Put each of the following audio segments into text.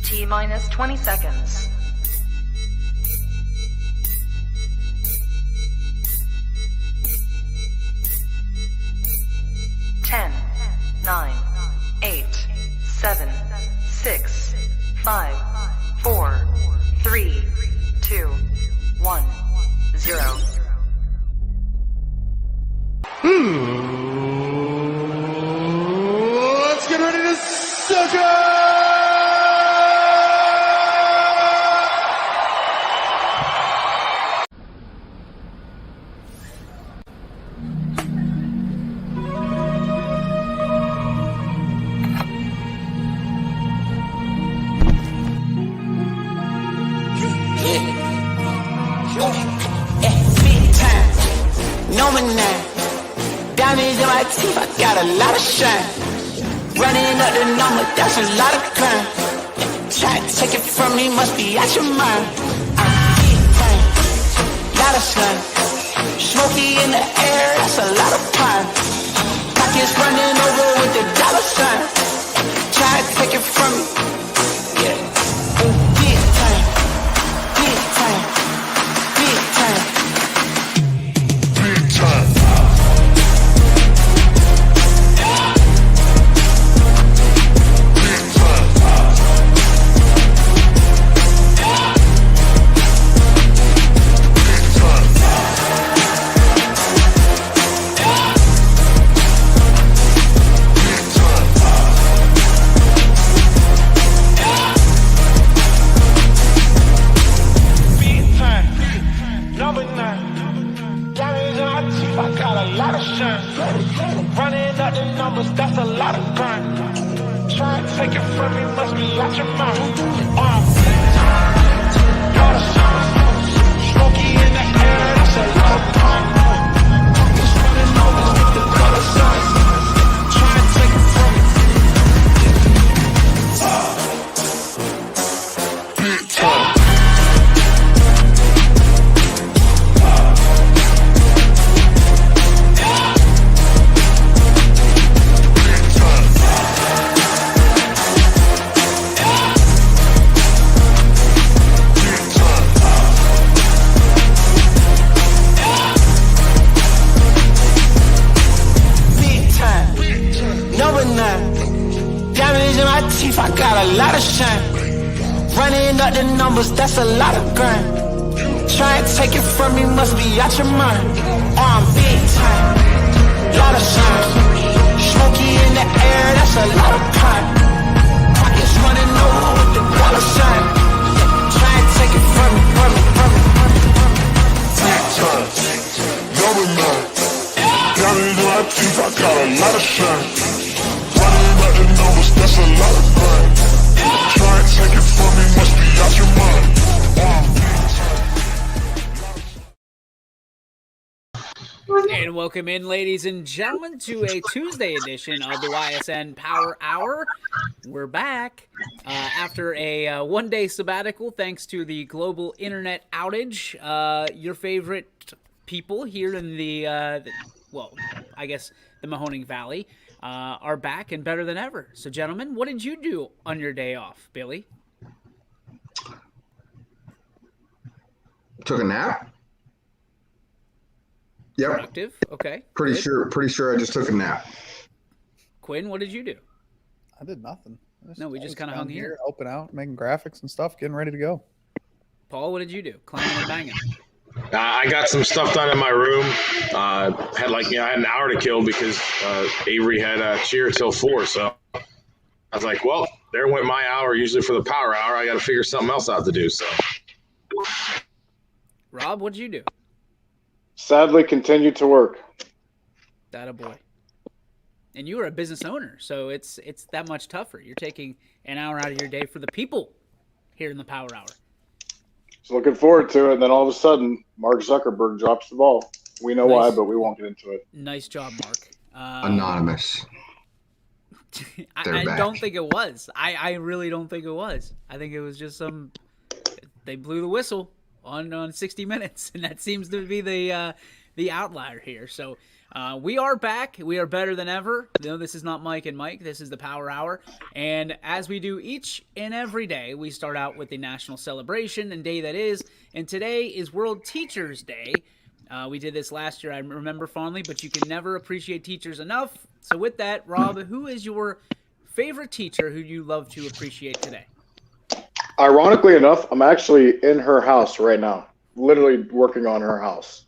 T minus 20 seconds. 10, 9, 8, 7, 6, 5, 4, 3, 2, 1, 0. Let's get ready to sucker! Diamonds in my teeth, I got a lot of shine. Running up the number, that's a lot of crime. Try to take it from me, must be out your mind. I'm big time, lot of slime. Smoky in the air, that's a lot of pine. Pockets running over with the dollar sign. Try to take it from me, yeah. Big time, big time, big time, Big time. Running up the numbers, that's a lot of crime. Try to take it from me, must be out your mind. Lot of shine. Smoky in the air, that's a lot of crime. Pockets running over with the dollar signs. Try to take it from me. Big time. I got a lot of shine. Running up the numbers, that's a lot of grind. Try to take it from me, must be out your mind. I'm big time, lot of shine. Smoky in the air, that's a lot of pine. Pockets running over with the dollar sign. Try to take it from me, from me, from me, from me, from me. Big time. Number 9. Diamonds in my teeth, I got a lot of shine. Running up the numbers, that's a lot of grind. Try and take it from me, must be out your mind. And welcome in, ladies and gentlemen, to a Tuesday edition of the Ysn Power Hour. We're back after a one-day sabbatical thanks to the global internet outage. Your favorite people here in the Mahoning Valley are back and better than ever. So, gentlemen, what did you do on your day off, Billy? Took a nap. Yep. Productive. Okay. Pretty good. sure I just took a nap. Quinn, what did you do? I did nothing. No, we just kind of hung here. Helping out, making graphics and stuff, getting ready to go. Paul, what did you do? Climbing and banging. I got some stuff done in my room. I had an hour to kill because Avery had cheer till 4. So I was like, well, there went my hour. Usually for the power hour, I got to figure something else out to do. So, Rob, what did you do? Sadly, continued to work. That a boy. And you are a business owner, so it's that much tougher. You're taking an hour out of your day for the people here in the Power Hour. Just looking forward to it, and then all of a sudden, Mark Zuckerberg drops the ball. We know why, but we won't get into it. Nice job, Mark. Anonymous. I don't think it was. I really don't think it was. I think it was just they blew the whistle on 60 Minutes, and that seems to be the outlier here. So We are back. We are better than ever. No, this is not Mike and Mike. This is the Power Hour. And as we do each and every day, we start out with the national celebration and day that is. And today is World Teachers Day. We did this last year, I remember fondly, but you can never appreciate teachers enough. So with that, Rob, who is your favorite teacher who you love to appreciate today? Ironically enough, I'm actually in her house right now, literally working on her house.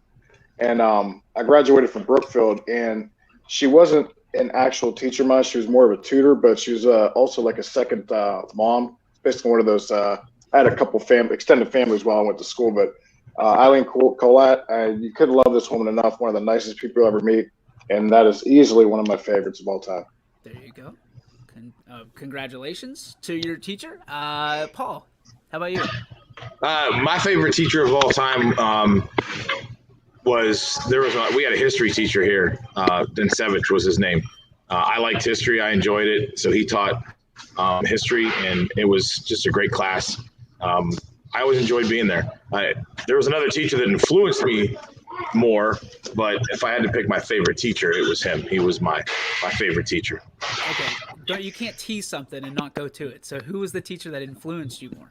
And I graduated from Brookfield, and she wasn't an actual teacher much. She was more of a tutor, but she was also like a second mom. Basically one of those, I had a couple extended families while I went to school, but Eileen Colette, you couldn't love this woman enough. One of the nicest people you'll ever meet, and that is easily one of my favorites of all time. There you go. Congratulations to your teacher. Paul, how about you? My favorite teacher of all time we had a history teacher here. Then Sevich was his name. I liked history. I enjoyed it. So he taught history, and it was just a great class. I always enjoyed being there. There was another teacher that influenced me more, but if I had to pick my favorite teacher, it was him. He was my favorite teacher. Okay, you can't tease something and not go to it. So who was the teacher that influenced you more?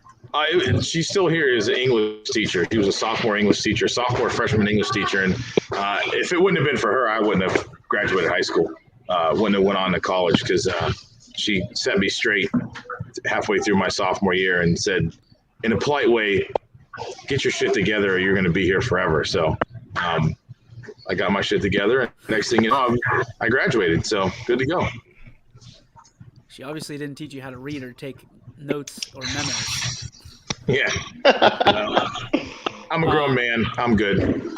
She's still here as an English teacher. She was a sophomore English teacher, freshman English teacher. And if it wouldn't have been for her, I wouldn't have graduated high school. Wouldn't have went on to college, because she set me straight halfway through my sophomore year and said, in a polite way, get your shit together or you're going to be here forever. So I got my shit together. And next thing you know, I graduated. So good to go. She obviously didn't teach you how to read or take notes or memos. Yeah. I'm a grown man. I'm good.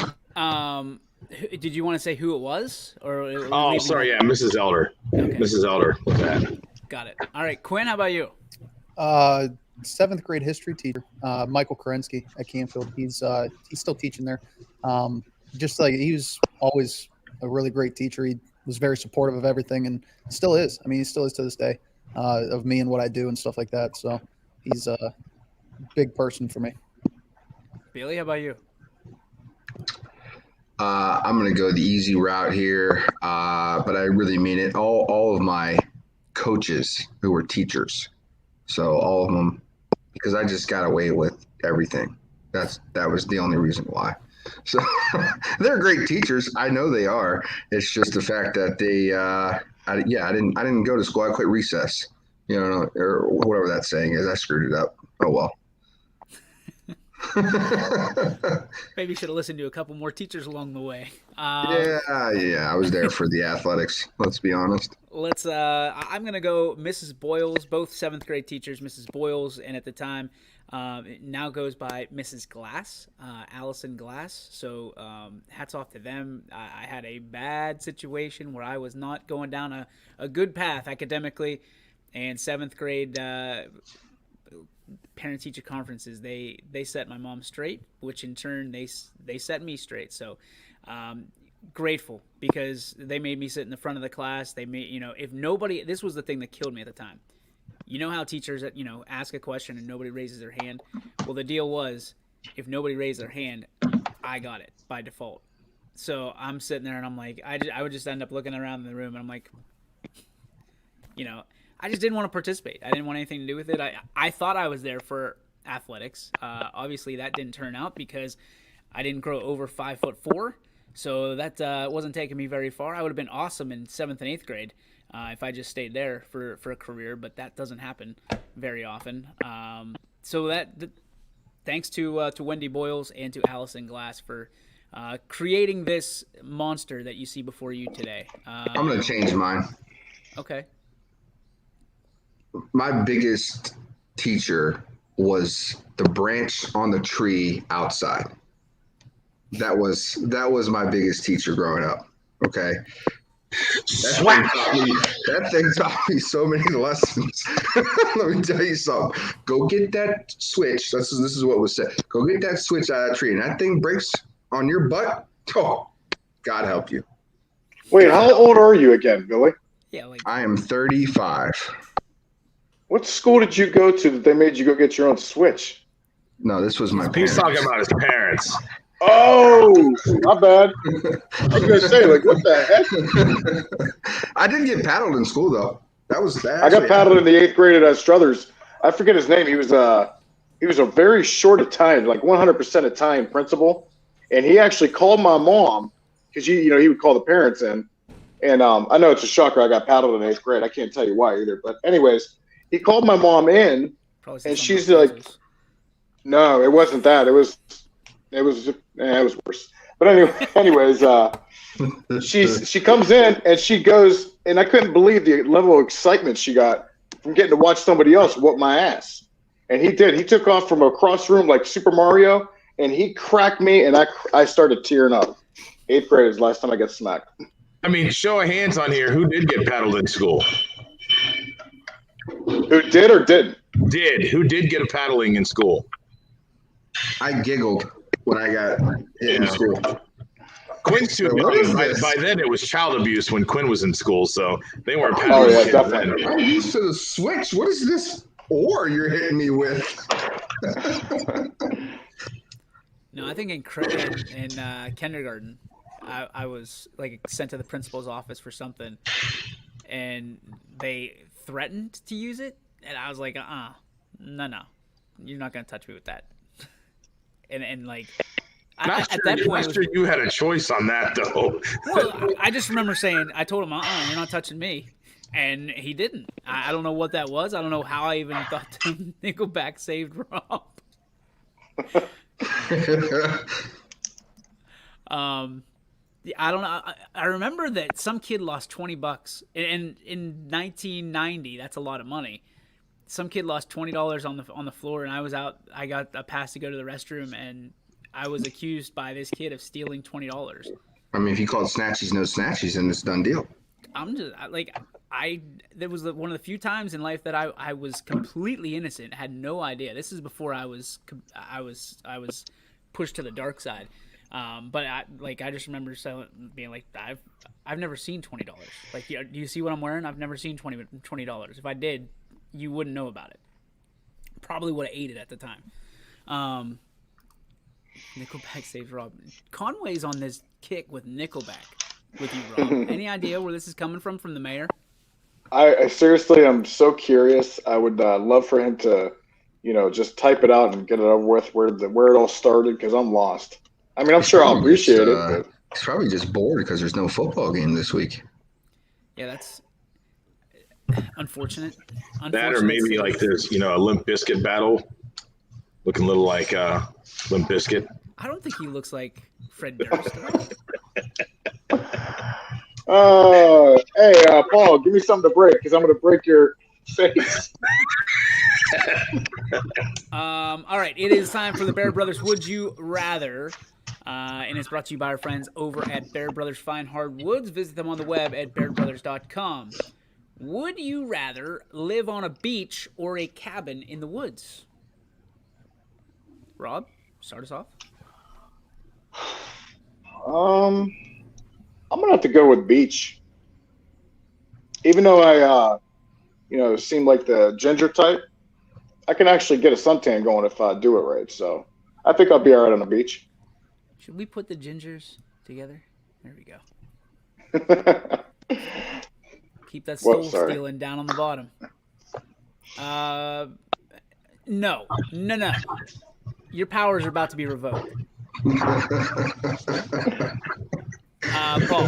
Did you want to say who it was? Oh, sorry. Yeah, Mrs. Elder. Okay. Mrs. Elder was that. Got it. All right. Quinn, how about you? 7th grade history teacher, Michael Kerensky at Canfield. He's still teaching there. Just like he was always a really great teacher. He was very supportive of everything and still is. I mean, he still is to this day, of me and what I do and stuff like that. So he's a big person for me. Bailey, how about you? I'm going to go the easy route here, but I really mean it. All of my coaches who were teachers. So all of them, because I just got away with everything. That was the only reason why. So they're great teachers. I know they are. It's just the fact that they, I didn't go to school. I quit recess, or whatever that saying is. I screwed it up. Oh well. Maybe you should have listened to a couple more teachers along the way. Yeah. I was there for the athletics. Let's be honest. I'm going to go Mrs. Boyles, both 7th grade teachers, Mrs. Boyles, and at the time, it now goes by Mrs. Glass, Allison Glass. So hats off to them. I had a bad situation where I was not going down a good path academically, and 7th grade parent-teacher conferences, they set my mom straight, which in turn they set me straight. So grateful, because they made me sit in the front of the class. They made, if nobody, this was the thing that killed me at the time. You know how teachers, ask a question and nobody raises their hand? Well, the deal was, if nobody raised their hand, I got it by default. So I'm sitting there and I'm like, I would just end up looking around the room and I'm like, I just didn't want to participate. I didn't want anything to do with it. I thought I was there for athletics. Obviously, that didn't turn out because I didn't grow over 5'4", so that wasn't taking me very far. I would have been awesome in 7th and 8th grade if I just stayed there for a career, but that doesn't happen very often. So thanks to Wendy Boyles and to Allison Glass for creating this monster that you see before you today. I'm going to change mine. Okay. My biggest teacher was the branch on the tree outside. That was my biggest teacher growing up. Okay. That thing taught me so many lessons. Let me tell you something. Go get that switch. This is what was said. Go get that switch out of that tree, and that thing breaks on your butt. Oh, God help you. Wait, how old are you again, Billy? Yeah, I am 35. What school did you go to that they made you go get your own switch? No, this was my parents. He's talking about his parents. Oh, my bad. I was gonna say, like, what the heck? I didn't get paddled in school though. That I got paddled in the 8th grade at Struthers. I forget his name. He was a very short Italian, like 100% Italian principal, and he actually called my mom because he would call the parents in, and I know it's a shocker. I got paddled in 8th grade. I can't tell you why either, but anyways, he called my mom in, and she's like, "No, it wasn't that. It was worse." But anyways, she comes in and she goes, and I couldn't believe the level of excitement she got from getting to watch somebody else whoop my ass. And he did. He took off from across the room like Super Mario, and he cracked me, and I started tearing up. 8th grade is the last time I got smacked. I mean, show of hands on here. Who did get paddled in school? Who did or didn't? Who did get a paddling in school? I giggled when I got hit in school. Quinn's too young. By then, it was child abuse when Quinn was in school, so they weren't paddling. Oh yeah, kids definitely. then. I'm used to the switch. What is this ore you're hitting me with? No, I think in kindergarten, I was like sent to the principal's office for something, and they threatened to use it, and I was like, no, you're not gonna touch me with that. And like, at that point, not sure you had a choice on that though. Well, I just remember saying, I told him, you're not touching me. And he didn't. I don't know what that was. I don't know how I even thought Nickelback saved Rob. I don't know. I remember that some kid lost $20, and in 1990, that's a lot of money. Some kid lost $20 on the floor, and I was out. I got a pass to go to the restroom, and I was accused by this kid of stealing $20. I mean, if you call it snatchies, no snatchies, then it's a done deal. I'm just like that was one of the few times in life that I was completely innocent, had no idea. This is before I was pushed to the dark side. But I just remember being like, I've never seen $20. Like, do you see what I'm wearing? I've never seen $20. If I did, you wouldn't know about it. Probably would have ate it at the time. Nickelback saves Rob. Conway's on this kick with Nickelback with you, Rob. Any idea where this is coming from the mayor? I seriously am so curious. I would love for him to, just type it out and get it over with where it all started, because I'm lost. I mean, I'm sure I'll appreciate it. But He's probably just bored because there's no football game this week. Yeah, that's unfortunate. That or maybe like there's, a Limp Bizkit battle, looking a little like Limp Bizkit. I don't think he looks like Fred Durst. Hey, Paul, give me something to break, because I'm going to break your face. All right, it is time for the Bear Brothers Would You Rather, and it's brought to you by our friends over at Bear Brothers Fine Hardwoods. Visit them on the web at bearbrothers.com. Would you rather live on a beach or a cabin in the woods? Rob, start us off. I'm going to have to go with beach. Even though I, seem like the ginger type, I can actually get a suntan going if I do it right. So I think I'll be all right on the beach. Should we put the gingers together? There we go. Keep that soul stealing down on the bottom. No. Your powers are about to be revoked. Paul,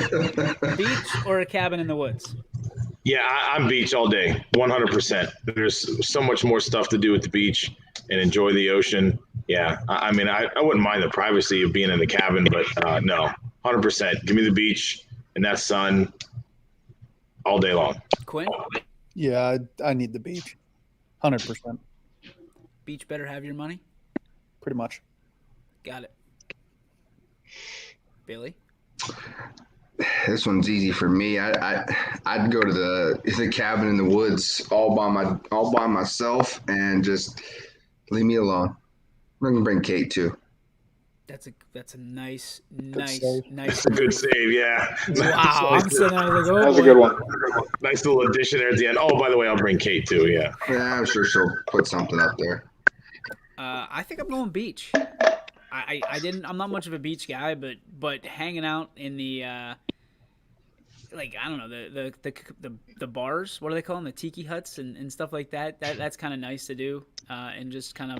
beach or a cabin in the woods? Yeah, I'm beach all day, 100%. There's so much more stuff to do at the beach and enjoy the ocean. Yeah, I mean, I wouldn't mind the privacy of being in the cabin, but no, 100%. Give me the beach and that sun all day long. Quinn? Yeah, I need the beach, 100%. Beach better have your money? Pretty much. Got it. Billy? This one's easy for me. I'd go to the cabin in the woods all by myself and just leave me alone. I'm gonna bring Kate too. That's a nice Good save, yeah. Wow, I'm sitting there like, oh, that was a good one. Nice little addition there at the end. Oh, by the way, I'll bring Kate too, yeah. Yeah, I'm sure she'll put something up there. I think I'm going beach. I'm not much of a beach guy, but hanging out in the like I don't know the bars, what do they call them, the tiki huts and stuff like that's kind of nice to do, and just kind of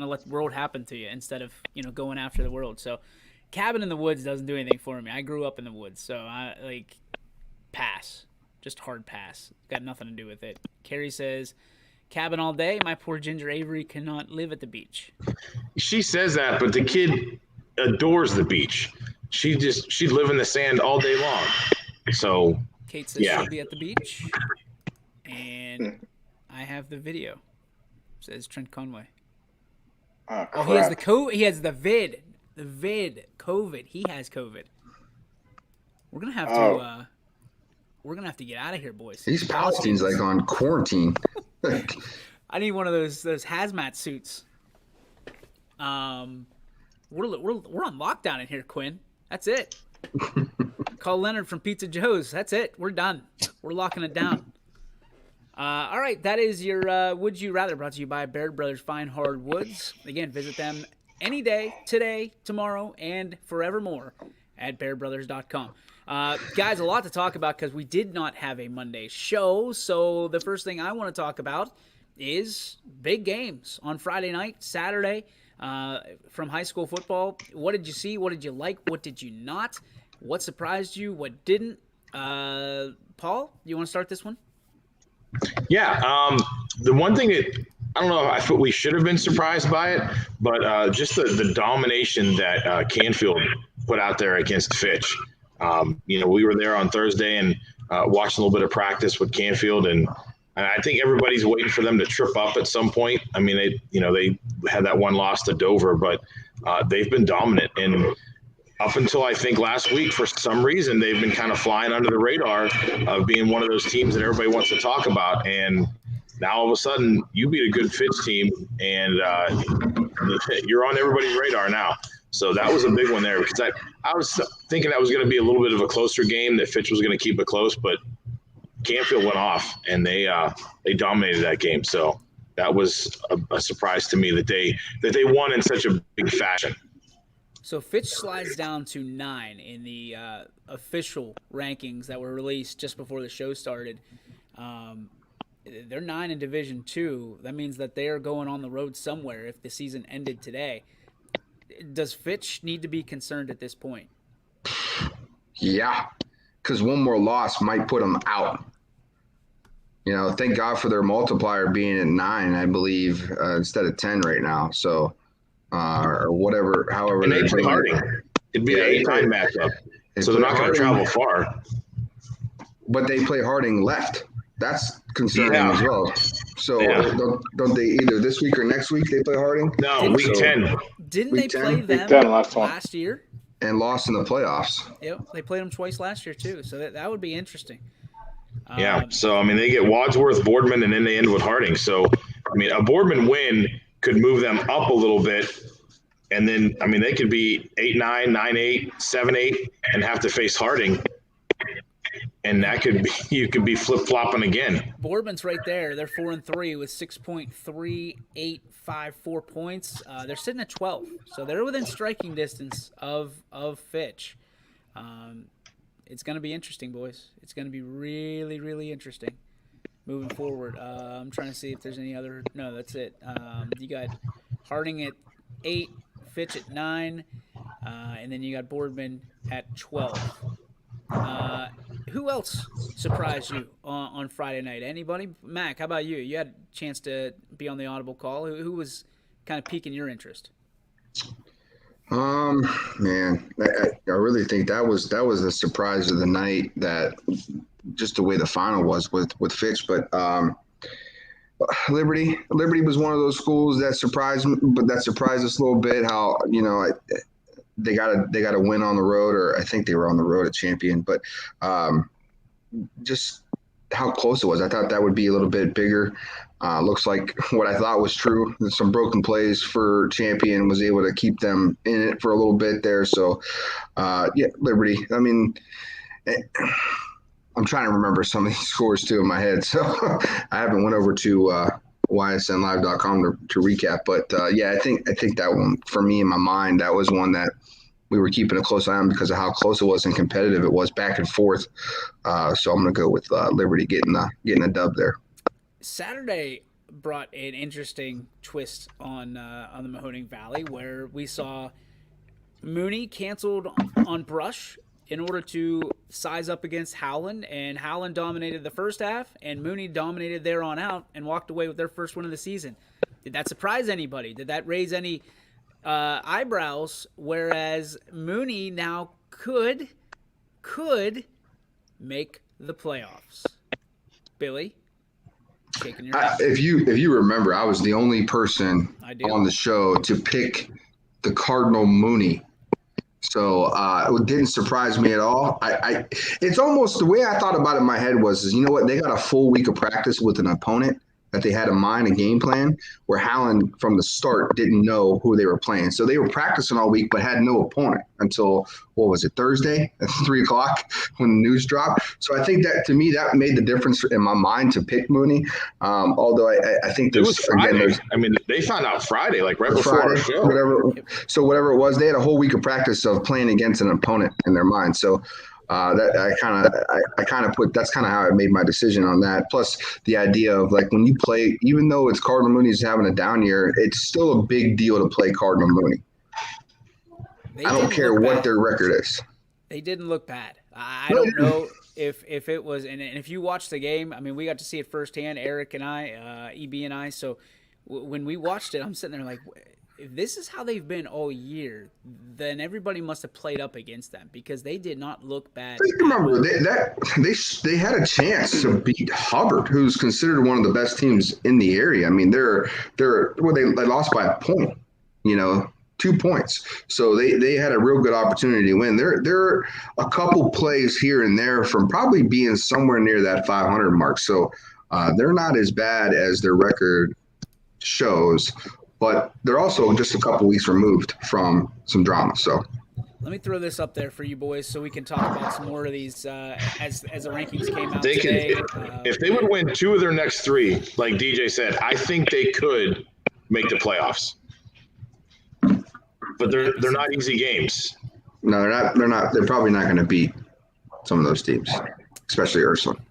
let the world happen to you instead of going after the world. So cabin in the woods doesn't do anything for me. I grew up in the woods, so I like pass, just hard pass. Got nothing to do with it. Carrie says cabin all day. My poor Ginger Avery cannot live at the beach. She says that, but the kid adores the beach. She'd live in the sand all day long. So Kate says she'll be at the beach, and I have the video. Says Trent Conway. Oh, he has the he has the vid. The vid. COVID. He has COVID. We're gonna have to get out of here, boys. These Palestinians like on quarantine. I need one of those hazmat suits. We're on lockdown in here, Quinn. That's it. Call Leonard from Pizza Joe's. That's it. We're done. We're locking it down. All right, that is your Would You Rather, brought to you by Baird Brothers Fine Hardwoods. Again, visit them any day, today, tomorrow, and forevermore at bairdbrothers.com. Guys, a lot to talk about because we did not have a Monday show, so the first thing I want to talk about is big games on Friday night, Saturday, from high school football. What did you see? What did you like? What did you not? What surprised you? What didn't? Paul, you want to start this one? Yeah, the one thing that I don't know if we should have been surprised by it, but just the domination that Canfield put out there against Fitch. We were there on Thursday and watched a little bit of practice with Canfield, and I think everybody's waiting for them to trip up at some point. I mean, they had that one loss to Dover, but they've been dominant. And up until I think last week, for some reason, they've been kind of flying under the radar of being one of those teams that everybody wants to talk about. And now all of a sudden, you beat a good Fitch team, and you're on everybody's radar now. So that was a big one there, because I was thinking that was going to be a little bit of a closer game, that Fitch was going to keep it close, but Canfield went off, and they dominated that game. So that was a surprise to me that they won in such a big fashion. So Fitch slides down to 9 in the official rankings that were released just before the show started. They're 9 in Division II. That means that they are going on the road somewhere if the season ended today. Does Fitch need to be concerned at this point? Yeah, because one more loss might put them out. Thank God for their multiplier being at 9, I believe, instead of 10 right now. So, or whatever, however. And they play Harding. It'd be an 8-9 matchup. So they're not going to travel far. But they play Harding left. That's concerning as well. So don't they either this week or next week they play Harding? No, week 10. Didn't week they play 10? them last year? And lost in the playoffs. Yep, they played them twice last year too. So that would be interesting. So, they get Wadsworth, Boardman, and then they end with Harding. So, a Boardman win could move them up a little bit. And then, they could be 8-9, 9-8, 7-8, and have to face Harding. And that could be, you could be flip-flopping again. Boardman's right there. They're 4-3 with 6.3854 points. They're sitting at 12. So they're within striking distance of Fitch. It's going to be interesting, boys. It's going to be really, really interesting moving forward. I'm trying to see if there's any other. No, that's it. You got Harding at 8, Fitch at 9, and then you got Boardman at 12. Who else surprised you on Friday night? Anybody? Mac, how about you? You had a chance to be on the audible call. Who was kind of piquing your interest? Man, I really think that was the surprise of the night, that just the way the final was with Fitch. But Liberty was one of those schools that surprised me, but that surprised us a little bit. How they got a win on the road, or I think they were on the road at Champion, but just how close it was. I thought that would be a little bit bigger. Looks like what I thought was true. Some broken plays for Champion was able to keep them in it for a little bit there. So, Liberty. I'm trying to remember some of these scores too in my head, so I haven't went over to ysnlive.com to recap. But yeah, I think that one for me in my mind, that was one that we were keeping a close eye on because of how close it was and competitive it was back and forth. So I'm gonna go with Liberty getting a dub there. Saturday brought an interesting twist on the Mahoning Valley, where we saw Mooney canceled on Brush in order to size up against Howland, and Howland dominated the first half, and Mooney dominated there on out and walked away with their first win of the season. Did that surprise anybody? Did that raise any eyebrows? Whereas Mooney now could make the playoffs. Billy, shaking your head. If you remember, I was the only person on the show to pick the Cardinal Mooney. So it didn't surprise me at all. It's almost the way I thought about it in my head was, you know what? They got a full week of practice with an opponent that they had in mind, a game plan, where Howland from the start didn't know who they were playing. So they were practicing all week but had no opponent until, what was it, Thursday at 3 o'clock when the news dropped. So I think that, to me, that made the difference in my mind to pick Mooney. Although I think it was Friday. I mean, they found out Friday, like right before our show. Whatever it was, they had a whole week of practice of playing against an opponent in their mind. So that I kind of put, that's kind of how I made my decision on that. Plus the idea of, like, when you play, even though it's Cardinal Mooney's having a down year, it's still a big deal to play Cardinal Mooney. I don't care what their record is. They didn't look bad. I don't know if it was, and if you watch the game, I mean, we got to see it firsthand, Eric and I, EB and I. So when we watched it, I'm sitting there like, if this is how they've been all year, then everybody must have played up against them, because they did not look bad. Remember, they had a chance to beat Hubbard, who's considered one of the best teams in the area. I mean, they lost by a point, 2 points. So they had a real good opportunity to win. They're a couple plays here and there from probably being somewhere near that 500 mark. So they're not as bad as their record shows. But they're also just a couple weeks removed from some drama. So let me throw this up there for you boys so we can talk about some more of these as the rankings came out they today. If they would win 2 of their next 3, like DJ said, I think they could make the playoffs. But they're not easy games. No, they're not. They're probably not going to beat some of those teams, especially Ursuline.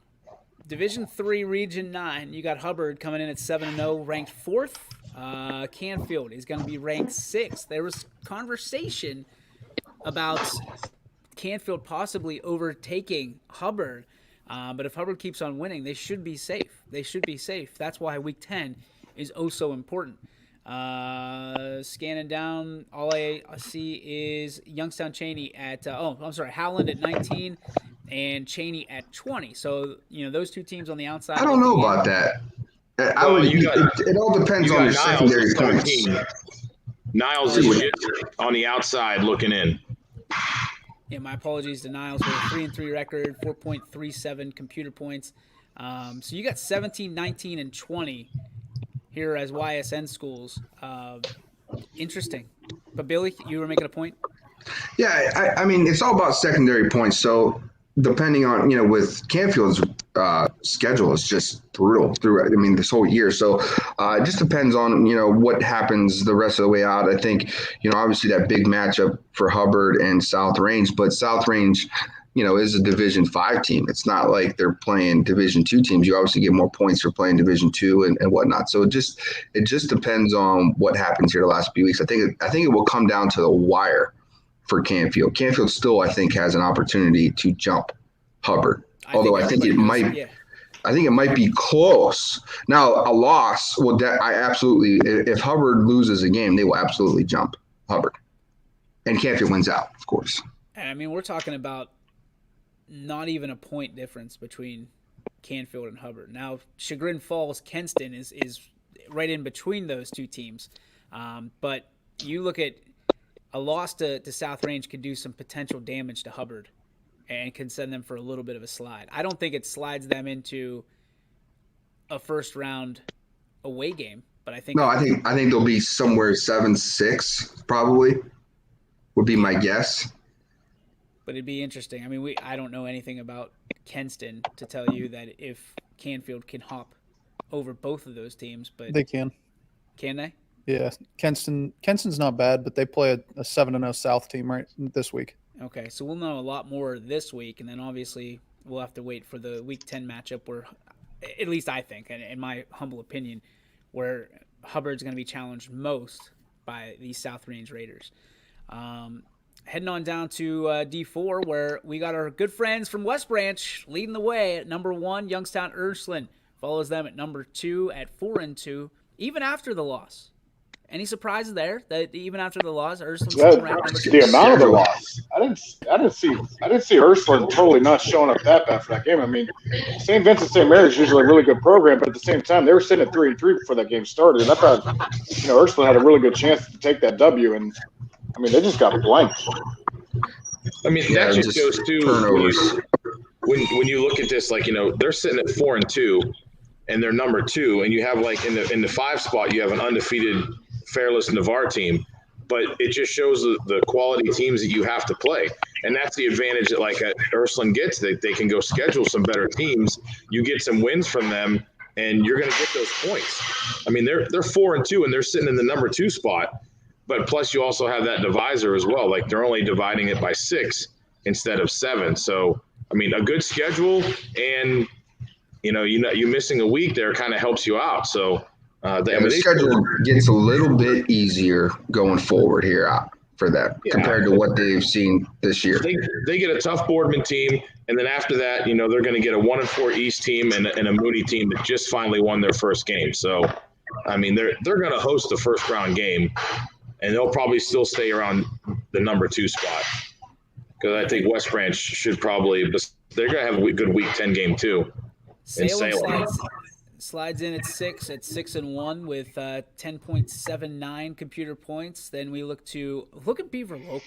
Division 3, Region 9. You got Hubbard coming in at 7-0, ranked 4th. Canfield is going to be ranked 6th. There was conversation about Canfield possibly overtaking Hubbard, but if Hubbard keeps on winning, they should be safe. That's why Week 10 is oh so important. Scanning down, all I see is Youngstown Cheney at Howland at 19 and Cheney at 20. So those two teams on the outside. I don't know about that. It all depends on your secondary points. Niles is on the outside looking in. Yeah, my apologies to Niles with a 3-3 record, 4.37 computer points. So you got 17, 19, and 20 here as YSN schools. Interesting. But Billy, you were making a point? Yeah, I mean, it's all about secondary points. So depending on, with Canfield's schedule is just brutal through, this whole year. So it just depends on, what happens the rest of the way out. I think, obviously that big matchup for Hubbard and South Range, but South Range, is a Division 5 team. It's not like they're playing Division 2 teams. You obviously get more points for playing Division 2 and whatnot. So it just depends on what happens here the last few weeks. I think it will come down to the wire for Canfield. Canfield still, I think, has an opportunity to jump Hubbard. Although I think it might be close. Now, a loss will if Hubbard loses a game, they will absolutely jump Hubbard. And Canfield wins out, of course. And we're talking about not even a point difference between Canfield and Hubbard. Now, Chagrin Falls, Kenston is right in between those two teams. But you look at a loss to South Range could do some potential damage to Hubbard and can send them for a little bit of a slide. I don't think it slides them into a first round away game, but I think they'll be somewhere 7-6 probably would be my guess. But it'd be interesting. I don't know anything about Kenston to tell you that if Canfield can hop over both of those teams, but They can. Can they? Yeah, Kenston's not bad, but they play a 7-0 South team right this week. Okay, so we'll know a lot more this week, and then obviously we'll have to wait for the Week 10 matchup where, at least I think, and in my humble opinion, where Hubbard's going to be challenged most by these South Range Raiders. Heading on down to D4, where we got our good friends from West Branch leading the way at number 1. Youngstown Ursuline follows them at number 2 at 4-2, even after the loss. Any surprises there that even after the loss, Ursuline still ranked number 2? The amount of the loss, I didn't see Ursuline totally not showing up that bad for that game. I mean, St. Vincent St. Mary's is usually a really good program, but at the same time, they were sitting at 3-3 before that game started. And I thought, Ursuline had a really good chance to take that W, and I mean, they just got blanked. I mean, that just goes to when you look at this, like, they're sitting at 4-2, and they're number 2, and you have like in the 5 spot, you have an undefeated Fairless Navarre team, but it just shows the quality teams that you have to play, and that's the advantage that like Ursuline gets. They can go schedule some better teams. You get some wins from them, and you're going to get those points. I mean, they're 4-2, and they're sitting in the number 2 spot. But plus, you also have that divisor as well. Like they're only dividing it by 6 instead of 7. So, I mean, a good schedule, and you missing a week there kind of helps you out. So, the schedule gets a little bit easier going forward here for them compared to what they've seen this year. They get a tough Boardman team, and then after that, they're going to get a 1-4 East team and a Moody team that just finally won their first game. So, I mean, they're going to host the first round game, and they'll probably still stay around the number 2 spot, because I think West Branch should probably – they're going to have a good Week 10 game too. Salem slides in at 6-1 with 10.79 computer points. Then we look at Beaver Local.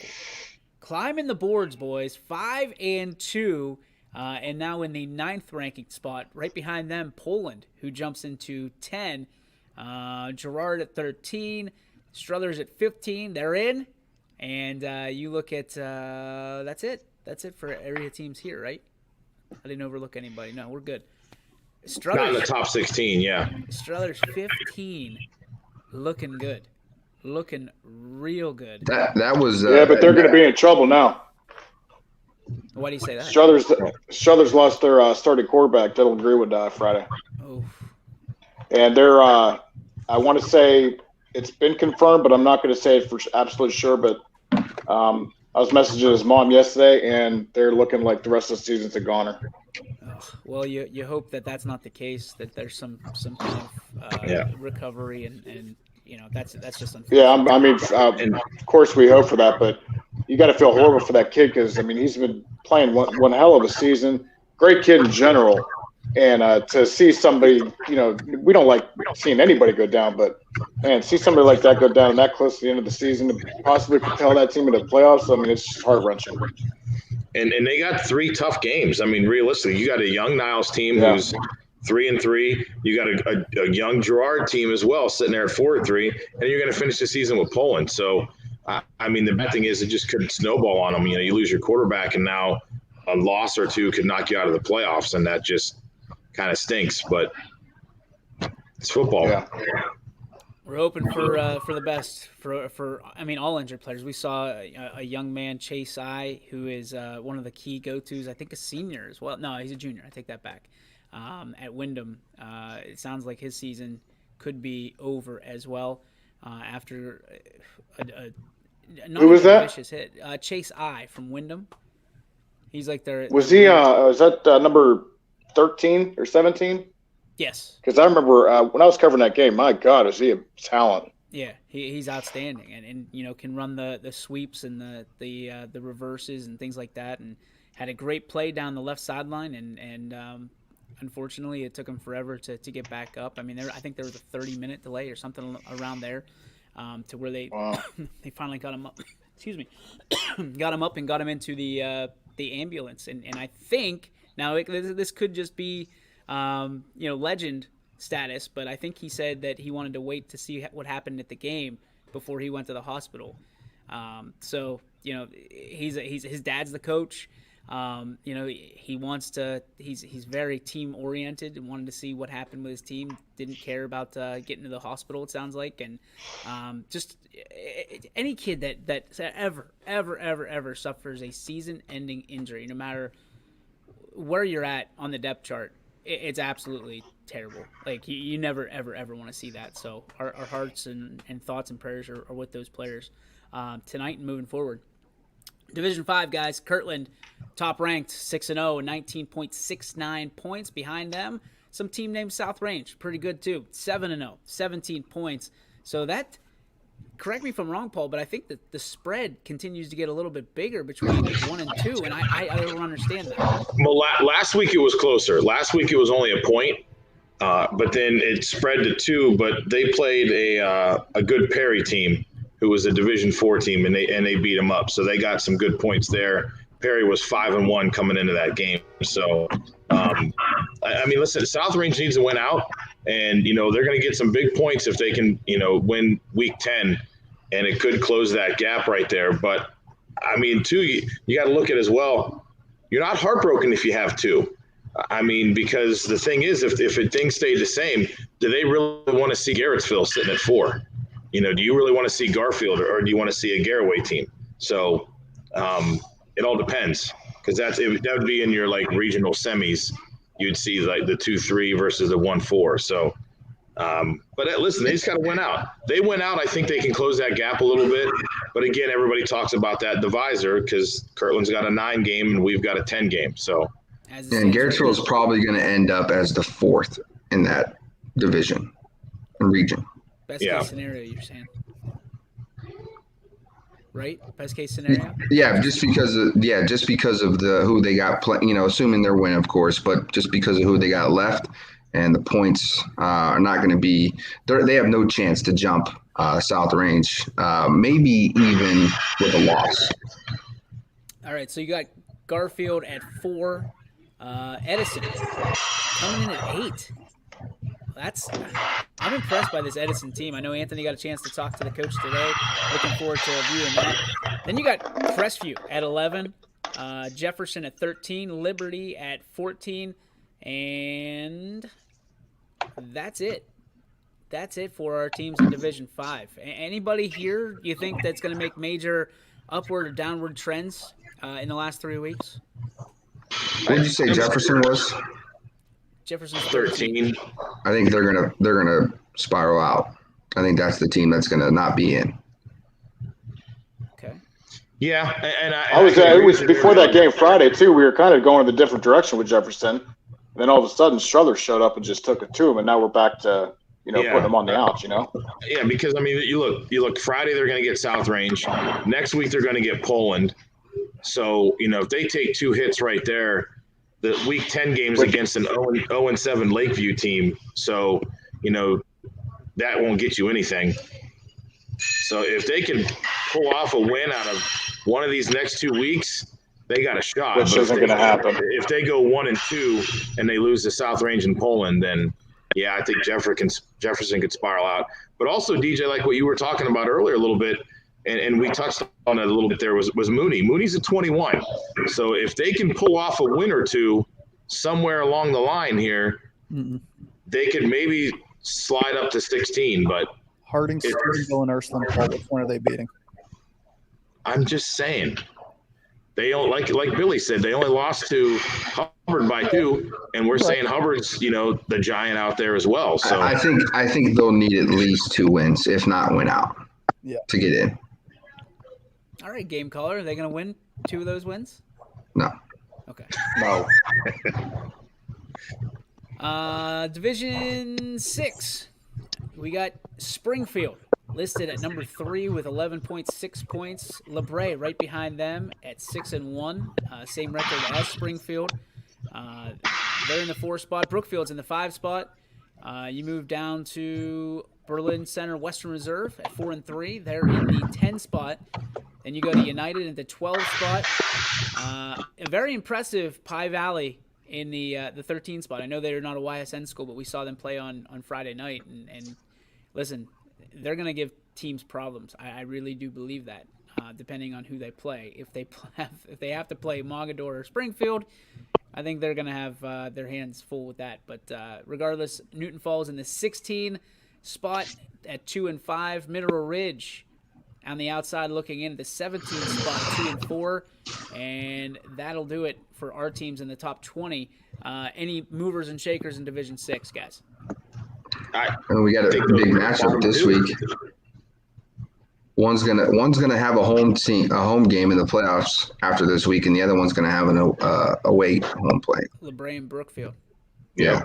Climbing the boards, boys, 5-2, and now in the 9th ranking spot. Right behind them, Poland, who jumps into 10. Girard at 13. Struthers at 15. They're in. And you look at that's it. That's it for area teams here, right? I didn't overlook anybody. No, we're good. Struthers, not in the top 16, yeah. Struthers 15. Looking good. Looking real good. That was but they're going to be in trouble now. Why do you say that? Struthers lost their starting quarterback, Dylan Greenwood, Friday. Oh. And they're I want to say it's been confirmed, but I'm not going to say it for absolute sure. But I was messaging his mom yesterday, and they're looking like the rest of the season's a goner. Well, you hope that that's not the case. That there's some kind of recovery, and that's just unfortunate. Yeah, and of course we hope for that, but you got to feel horrible for that kid, because I mean he's been playing one hell of a season. Great kid in general. And to see somebody, we don't like seeing anybody go down, but man, see somebody like that go down that close to the end of the season to possibly propel that team into the playoffs. I mean, it's just heart wrenching. And they got 3 tough games. I mean, realistically, you got a young Niles team who's 3-3. You got a young Girard team as well, sitting there at 4-3, and you're going to finish the season with Poland. So, I mean, the bad thing is it just could snowball on them. You lose your quarterback, and now a loss or two could knock you out of the playoffs, and that just kind of stinks, but it's football. Yeah. We're hoping for the best for all injured players. We saw a young man, Chase I, who is one of the key go-tos. I think a senior as well. No, he's a junior. I take that back. At Wyndham, it sounds like his season could be over as well after who was that? Vicious hit. Chase I from Wyndham. He's like their. Was he? Was that number 13 or 17? Yes. Because I remember when I was covering that game, my God, is he a talent? Yeah, he's outstanding, and can run the sweeps and the reverses and things like that, and had a great play down the left sideline, and unfortunately it took him forever to get back up. I mean, I think there was a 30-minute delay or something around there, to where they they finally got him up. Excuse me, got him up and got him into the ambulance, and I think. Now, this could just be, legend status, but I think he said that he wanted to wait to see what happened at the game before he went to the hospital. So, his dad's the coach. You know, he wants to. He's very team oriented and wanted to see what happened with his team. Didn't care about getting to the hospital. It sounds like, and just any kid that ever suffers a season-ending injury, no matter where you're at on the depth chart, it's absolutely terrible. Like you never ever want to see that. So our hearts and thoughts and prayers are with those players tonight and moving forward. Division 5, guys. Kirtland, top ranked, 6-0, 19.69 points. Behind them, some team named South Range, pretty good too, 7-0, 17 points. So that, correct me if I'm wrong, Paul, but I think that the spread continues to get a little bit bigger between 1 and 2, and I don't understand that. Well, last week it was closer. Last week it was only a point, but then it spread to 2. But they played a good Perry team, who was a Division 4 team, and they beat them up. So they got some good points there. Perry was 5-1 coming into that game. So, I mean, listen, South Range needs to win out, and, you know, they're going to get some big points if they can, you know, win week 10, and it could close that gap right there. But, I mean, too, you got to look at as well, you're not heartbroken if you have 2. I mean, because the thing is, if things stay the same, do they really want to see Garrettsville sitting at 4? You know, do you really want to see Garfield or do you want to see a Garraway team? So it all depends, because that would be in your like regional semis. You'd see like the 2-3 versus the 1-4. So, but listen, they just got to win out. They win out. I think they can close that gap a little bit. But again, everybody talks about that divisor because Kirtland's got a 9 game and we've got a 10 game. So, and Garrettsville is probably going to end up as the 4th in that division and region. Best case scenario, you're saying, right? Best case scenario. Yeah, just because of the who they got play. You know, assuming they're winning, of course, but just because of who they got left, and the points are not going to be. They have no chance to jump South Range, maybe even with a loss. All right, so you got Garfield at 4, Edison coming in at 8. I'm impressed by this Edison team. I know Anthony got a chance to talk to the coach today. Looking forward to viewing that. Then you got Crestview at 11, Jefferson at 13, Liberty at 14, and that's it. That's it for our teams in Division 5. Anybody here you think that's going to make major upward or downward trends in the last 3 weeks? What did you say Jefferson was? Jefferson's 13. I think they're gonna spiral out. I think that's the team that's gonna not be in. Okay. Yeah, and it was before that game Friday too. We were kind of going in the different direction with Jefferson. And then all of a sudden, Struthers showed up and just took it to him, and now we're back to putting them on the outs. Yeah, because I mean, you look. Friday they're going to get South Range. Next week they're going to get Poland. So if they take 2 hits right there. The Week 10 games against an 0-7 Lakeview team, so that won't get you anything. So if they can pull off a win out of one of these next 2 weeks, they got a shot. Which isn't going to happen. If they go 1-2 and they lose to South Range and Poland, then I think Jefferson could spiral out. But also, DJ, like what you were talking about earlier a little bit, and we touched on it a little bit there, was Mooney. Mooney's at 21. So if they can pull off a win or 2 somewhere along the line here, they could maybe slide up to 16. But Harding, Steubenville, and Ursuline, Paul, which one are they beating? I'm just saying. They don't, like Billy said, they only lost to Hubbard by 2, and we're saying Hubbard's, the giant out there as well. So I think they'll need at least 2 wins, if not win out, to get in. All right, game caller. Are they going to win 2 of those wins? No. Okay. No. Division 6. We got Springfield listed at number 3 with 11.6 points. LeBray right behind them at 6-1. Same record as Springfield. They're in the 4 spot. Brookfield's in the 5 spot. You move down to Berlin Center Western Reserve at 4-3. They're in the 10 spot. Then you go to United in the 12 spot. A very impressive Pie Valley in the 13 spot. I know they're not a YSN school, but we saw them play on Friday night. And listen, they're going to give teams problems. I really do believe that. depending on who they play. If they have to play Mogador or Springfield, I think they're going to have their hands full with that. But regardless, Newton Falls in the 16 spot at 2-5. Mineral Ridge on the outside looking in at the 17 spot at 2-4. And that'll do it for our teams in the top 20. Any movers and shakers in Division 6, guys? And we got a big matchup this week. One's gonna have a home game in the playoffs after this week, and the other one's gonna have an away home play. LeBray Brookfield. Yeah,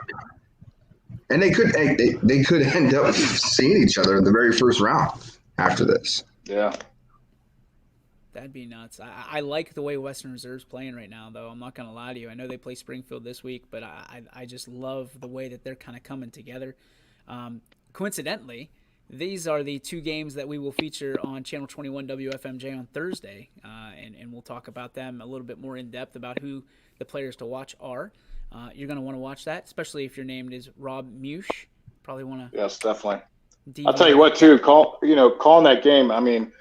and they could end up seeing each other in the very first round after this. Yeah, that'd be nuts. I like the way Western Reserve's playing right now, though. I'm not gonna lie to you. I know they play Springfield this week, but I just love the way that they're kind of coming together. Coincidentally, these are the two games that we will feature on Channel 21 WFMJ on Thursday, and we'll talk about them a little bit more in depth about who the players to watch are. You're going to want to watch that, especially if your name is Rob Mush. Probably want to. Yes, definitely. I'll tell you what, too. Calling that game. I mean,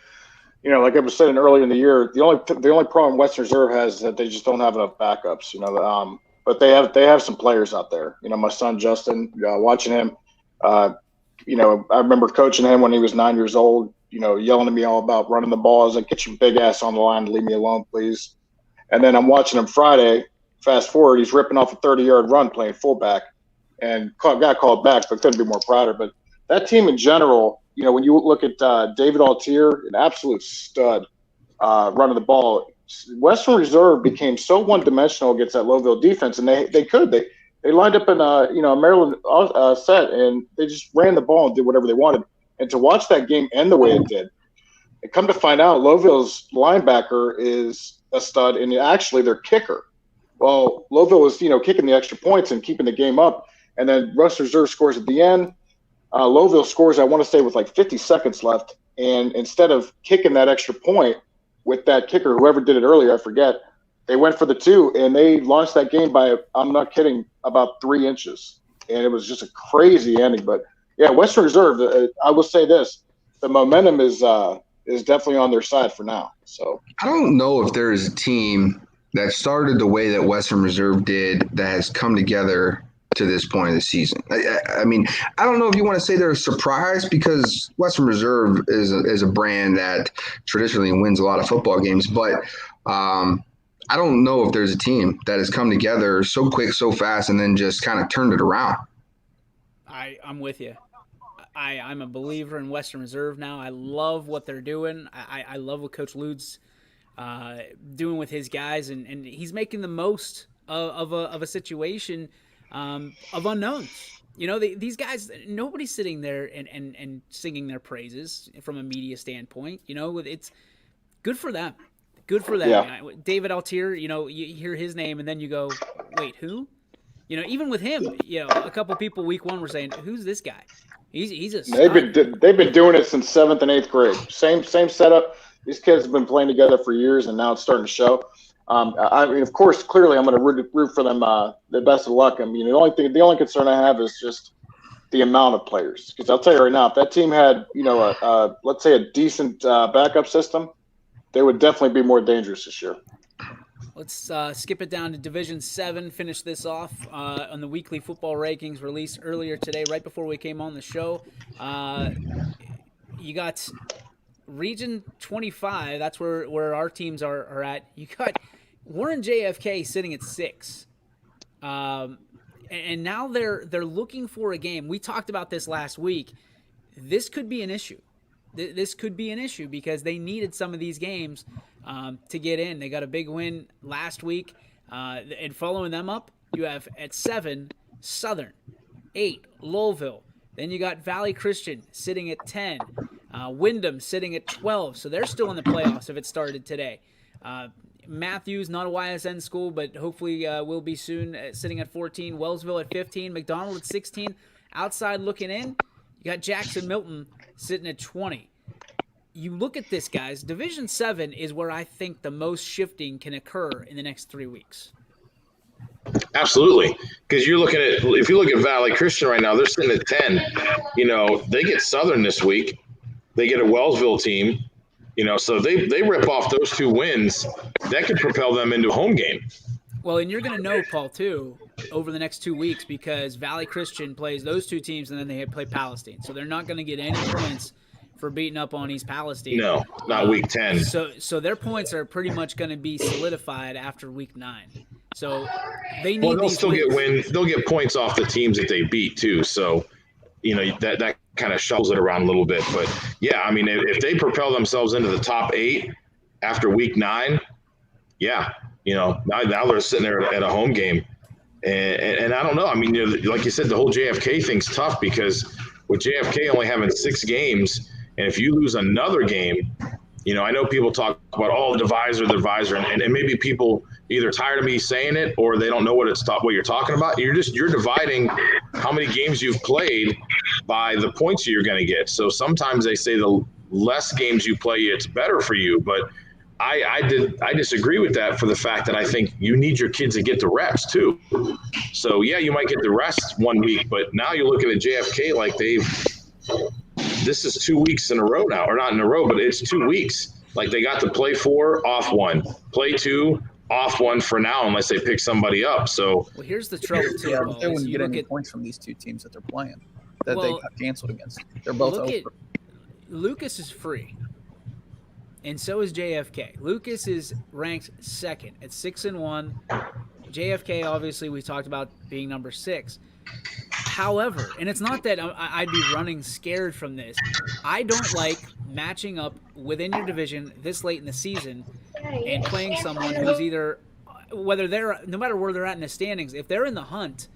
like I was saying earlier in the year, the only problem Western Reserve has is that they just don't have enough backups. But they have some players out there. My son Justin, watching him. I remember coaching him when he was 9 years old, yelling at me all about running the ball. I was like, get your big ass on the line, leave me alone, please. And then I'm watching him Friday. Fast forward, he's ripping off a 30-yard run playing fullback and got called back, but couldn't be more prouder. But that team in general, when you look at David Altier, an absolute stud running the ball, Western Reserve became so one-dimensional against that Lowville defense, and they lined up in a Maryland set, and they just ran the ball and did whatever they wanted. And to watch that game end the way it did, and come to find out, Lowville's linebacker is a stud, and actually their kicker. Well, Lowville was kicking the extra points and keeping the game up, and then Western Reserve scores at the end. Lowville scores, I want to say, with like 50 seconds left, and instead of kicking that extra point with that kicker, whoever did it earlier, I forget. They went for the 2, and they launched that game by, I'm not kidding, about 3 inches. And it was just a crazy ending. But, yeah, Western Reserve, I will say this. The momentum is definitely on their side for now. So I don't know if there is a team that started the way that Western Reserve did that has come together to this point of the season. I mean, I don't know if you want to say they're a surprise, because Western Reserve is a brand that traditionally wins a lot of football games. But I don't know if there's a team that has come together so quick, so fast, and then just kind of turned it around. I'm with you. I'm a believer in Western Reserve now. I love what they're doing. I love what Coach Lude's doing with his guys, and he's making the most of a situation of unknowns. These guys, nobody's sitting there and singing their praises from a media standpoint. It's good for them. Good for them. Yeah. David Altier, you hear his name and then you go, wait, who? Even with him, a couple people week 1 were saying, who's this guy? He's a stud. They've been doing it since 7th and 8th grade. Same setup. These kids have been playing together for years, and now it's starting to show. I mean, of course, clearly, I'm going to root for them the best of luck. I mean, the only concern I have is just the amount of players. Because I'll tell you right now, if that team had, let's say a decent backup system, they would definitely be more dangerous this year. Let's skip it down to Division 7, finish this off on the weekly football rankings released earlier today, right before we came on the show. You got Region 25, that's where our teams are at. You got Warren JFK sitting at 6. And now they're looking for a game. We talked about this last week. This could be an issue. This could be an issue because they needed some of these games to get in. They got a big win last week. And following them up, you have at 7, Southern, 8, Lowville. Then you got Valley Christian sitting at 10, Wyndham sitting at 12. So they're still in the playoffs if it started today. Matthews, not a YSN school, but hopefully will be soon, sitting at 14. Wellsville at 15. McDonald at 16. Outside looking in, you got Jackson Milton sitting at 20. You look at this, guys. Division 7 is where I think the most shifting can occur in the next 3 weeks. Absolutely, because if you look at Valley Christian right now, they're sitting at 10. They get Southern this week. They get a Wellsville team. So they rip off those 2 wins, that could propel them into a home game. Well, and you're going to know, Paul, too, over the next 2 weeks, because Valley Christian plays those 2 teams and then they play Palestine. So they're not going to get any points for beating up on East Palestine. No, not week 10. So their points are pretty much going to be solidified after week 9. So they need they'll these still wins. get wins. They'll get points off the teams that they beat too. So, that kind of shuffles it around a little bit. But yeah, I mean, if they propel themselves into the top 8 after week 9, yeah, now they're sitting there at a home game. And I don't know. I mean, like you said, the whole JFK thing's tough because with JFK only having 6 games, and if you lose another game, I know people talk about, the divisor, and maybe people either tired of me saying it or they don't know what you're talking about. You're dividing how many games you've played by the points you're going to get. So sometimes they say the less games you play, it's better for you. But I disagree with that for the fact that I think you need your kids to get the reps too. So yeah, you might get the rest 1 week, but now you're looking at JFK like this is 2 weeks in a row now, or not in a row, but it's 2 weeks. Like they got to play 4, off 1, play 2, off 1 for now, unless they pick somebody up. So here's the trouble too. Yeah, Paul, they wouldn't you get look any at points from these 2 teams that they're playing that they got canceled against. They're both look over. at Lucas is free, and so is JFK. Lucas is ranked 2nd at 6-1. JFK, obviously, we talked about being number 6. However, and it's not that I'd be running scared from this. I don't like matching up within your division this late in the season and playing someone who's either, no matter where they're at in the standings, if they're in the hunt,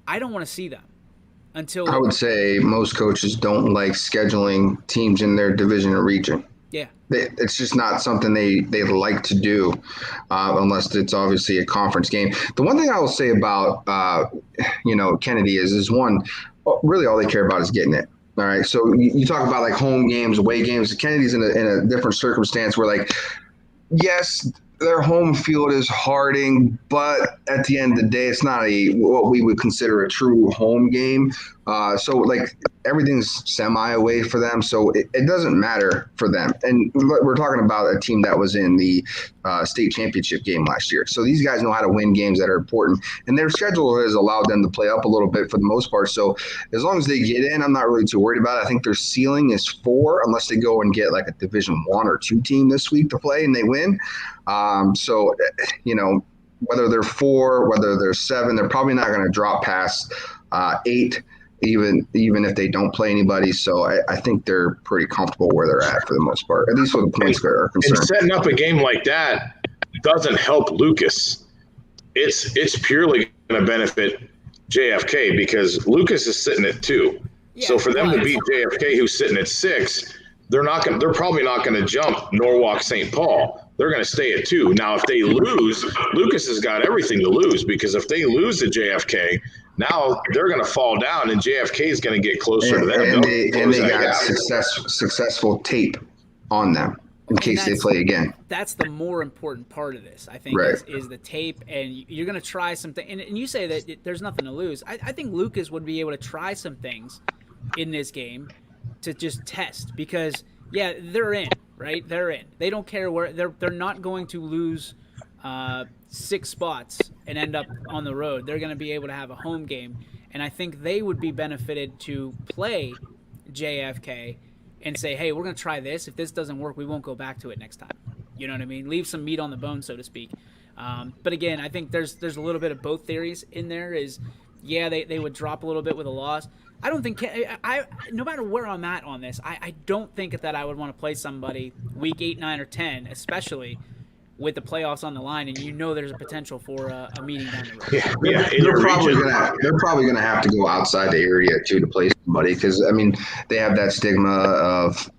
I don't want to see them until. I would say most coaches don't like scheduling teams in their division or region. Yeah. It's just not something they like to do unless it's obviously a conference game. The one thing I will say about, Kennedy is one, really all they care about is getting it. All right. So you talk about like home games, away games. Kennedy's in a different circumstance where, like, yes, their home field is Harding, but at the end of the day, it's not what we would consider a true home game. So like everything's semi away for them. So it doesn't matter for them. And we're talking about a team that was in the state championship game last year. So these guys know how to win games that are important, and their schedule has allowed them to play up a little bit for the most part. So as long as they get in, I'm not really too worried about it. I think their ceiling is 4, unless they go and get like a Division 1 or 2 team this week to play and they win. So, whether they're 4, whether they're 7, they're probably not going to drop past 8, even if they don't play anybody. So I think they're pretty comfortable where they're at for the most part, at least where the points are concerned. And setting up a game like that doesn't help Lucas. It's purely going to benefit JFK because Lucas is sitting at 2. Yeah, so for them to beat JFK, who's sitting at 6, they're probably not going to jump Norwalk St. Paul. They're going to stay at 2. Now, if they lose, Lucas has got everything to lose because if they lose to JFK, now they're going to fall down and JFK is going to get closer to them. And they got successful tape on them in case they play again. That's the more important part of this, I think, Right. is the tape. And you're going to try something. And you say that there's nothing to lose. I think Lucas would be able to try some things in this game to just test because, yeah, they're in. Right, they're in. They don't care where they're not going to lose 6 spots and end up on the road. They're going to be able to have a home game, and I think they would be benefited to play JFK and say, "Hey, we're going to try this. If this doesn't work, we won't go back to it next time." You know what I mean? Leave some meat on the bone, so to speak. But again, I think there's a little bit of both theories in there. Yeah, they would drop a little bit with a loss. I don't think no matter where I'm at on this, I don't think that I would want to play somebody week 8, 9, or 10, especially with the playoffs on the line, and there's a potential for a meeting down the road. Yeah, they're probably gonna have to go outside the area too to play somebody because they have that stigma of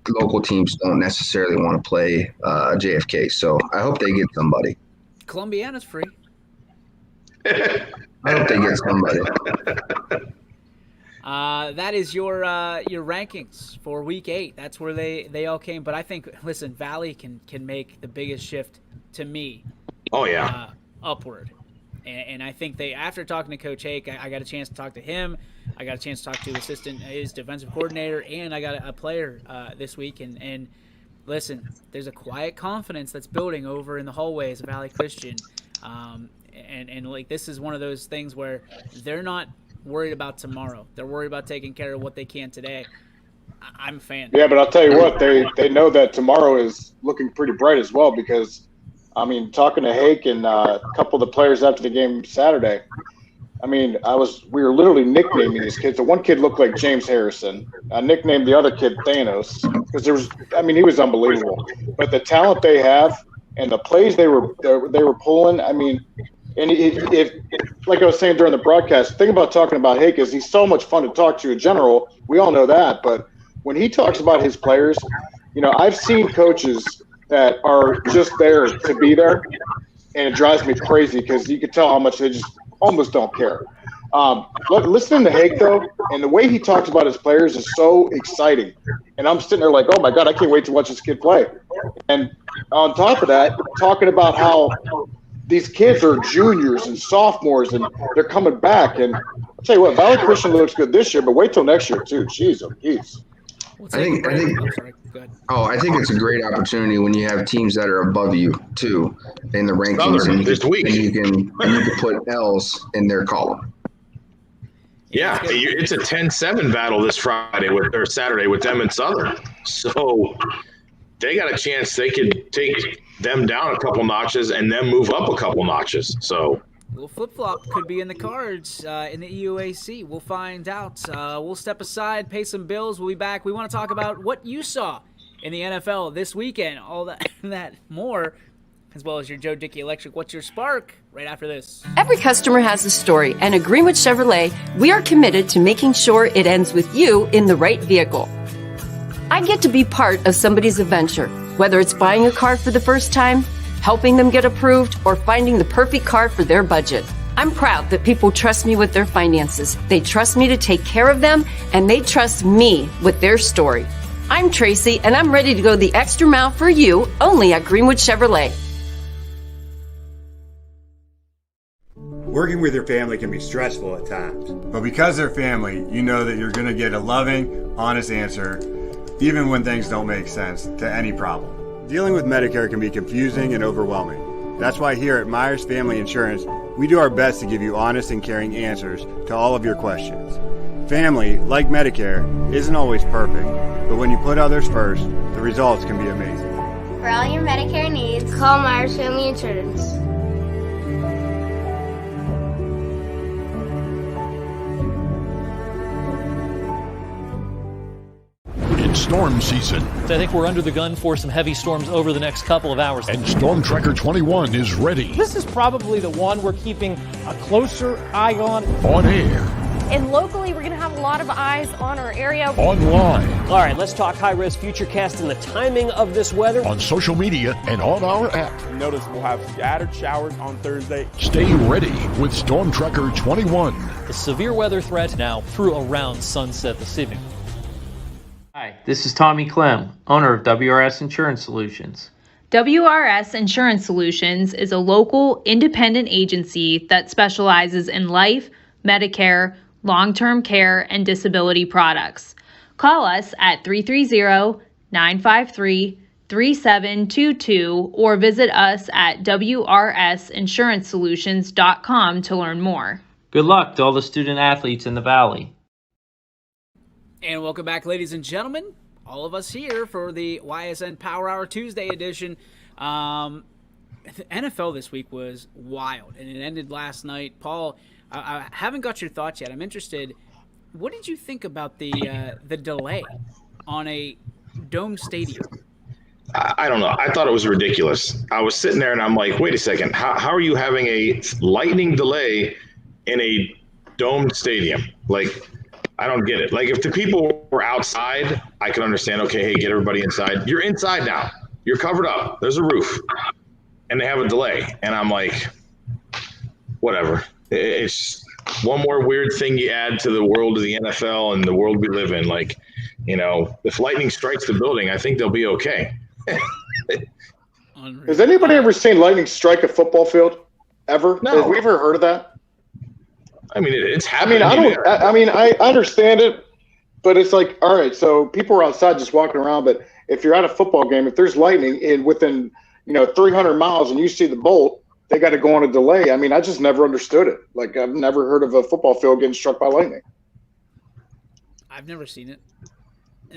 local teams don't necessarily want to play JFK. So I hope they get somebody. Columbiana's free. I hope they get somebody. That is your rankings for week 8. That's where they all came. But I think, listen, Valley can make the biggest shift to me. Oh yeah, upward. And I think after talking to Coach Hake, I got a chance to talk to him. I got a chance to talk to his defensive coordinator, and I got a player this week. And listen, there's a quiet confidence that's building over in the hallways of Valley Christian. And like, this is one of those things where they're not worried about tomorrow. They're worried about taking care of what they can today. I'm a fan. Yeah, but I'll tell you what, they know that tomorrow is looking pretty bright as well because, I mean, talking to Hake and a couple of the players after the game Saturday, I mean, we were literally nicknaming these kids. The one kid looked like James Harrison. I nicknamed the other kid Thanos because he was unbelievable. But the talent they have and the plays they were pulling, I mean, and if like I was saying during the broadcast, the thing about talking about Hake is he's so much fun to talk to in general. We all know that, but when he talks about his players, you know, I've seen coaches that are just there to be there, and it drives me crazy because you can tell how much they just almost don't care. Listening to Hake, though, and the way he talks about his players is so exciting. And I'm sitting there like, oh, my God, I can't wait to watch this kid play. And on top of that, talking about how these kids are juniors and sophomores, and they're coming back. And I'll tell you what, Valley Christian looks good this year, but wait till next year, too. Jeez, oh, geez. I think it's a great opportunity when you have teams that are above you too in the rankings, and you can put L's in their column. Yeah, it's a 10-7 battle this Saturday with them and Southern. So they got a chance. They could take them down a couple notches and then move up a couple notches. So. Well, flip-flop could be in the cards in the EUAC. We'll find out. We'll step aside, pay some bills. We'll be back. We want to talk about what you saw in the NFL this weekend. All that more, as well as your Joe Dickey Electric. What's your spark? Right after this. Every customer has a story, and at Greenwood Chevrolet, we are committed to making sure it ends with you in the right vehicle. I get to be part of somebody's adventure, whether it's buying a car for the first time, helping them get approved, or finding the perfect car for their budget. I'm proud that people trust me with their finances. They trust me to take care of them, and they trust me with their story. I'm Tracy, and I'm ready to go the extra mile for you, only at Greenwood Chevrolet. Working with your family can be stressful at times, but because they're family, you know that you're going to get a loving, honest answer, even when things don't make sense to any problem. Dealing with Medicare can be confusing and overwhelming. That's why here at Myers Family Insurance, we do our best to give you honest and caring answers to all of your questions. Family, like Medicare, isn't always perfect, but when you put others first, the results can be amazing. For all your Medicare needs, call Myers Family Insurance. Storm season. I think we're under the gun for some heavy storms over the next couple of hours. And Storm Tracker 21 is ready. This is probably the one we're keeping a closer eye on. On air. And locally, we're going to have a lot of eyes on our area. Online. All right, let's talk high-risk Futurecast and the timing of this weather. On social media and on our app. Notice we'll have scattered showers on Thursday. Stay ready with Storm Tracker 21. The severe weather threat now through around sunset this evening. Hi, this is Tommy Clem, owner of WRS Insurance Solutions. WRS Insurance Solutions is a local, independent agency that specializes in life, Medicare, long-term care, and disability products. Call us at 330-953-3722 or visit us at wrsinsuranceSolutions.com to learn more. Good luck to all the student athletes in the Valley. And welcome back, ladies and gentlemen. All of us here for the YSN Power Hour Tuesday edition. The NFL this week was wild, and it ended last night. Paul, I haven't got your thoughts yet. I'm interested. What did you think about the delay on a dome stadium? I don't know. I thought it was ridiculous. I was sitting there and I'm like, wait a second. How are you having a lightning delay in a domed stadium? Like, I don't get it. Like, if the people were outside, I could understand, okay, hey, get everybody inside. You're inside now. You're covered up. There's a roof. And they have a delay. And I'm like, whatever. It's one more weird thing you add to the world of the NFL and the world we live in. Like, you know, if lightning strikes the building, I think they'll be okay. Has anybody ever seen lightning strike a football field? Ever? No. Have we ever heard of that? I mean, it's happening. I understand it, but it's like, all right, so people are outside just walking around, but if you're at a football game, if there's lightning in within 300 miles and you see the bolt, they got to go on a delay. I mean, I just never understood it. Like, I've never heard of a football field getting struck by lightning. I've never seen it.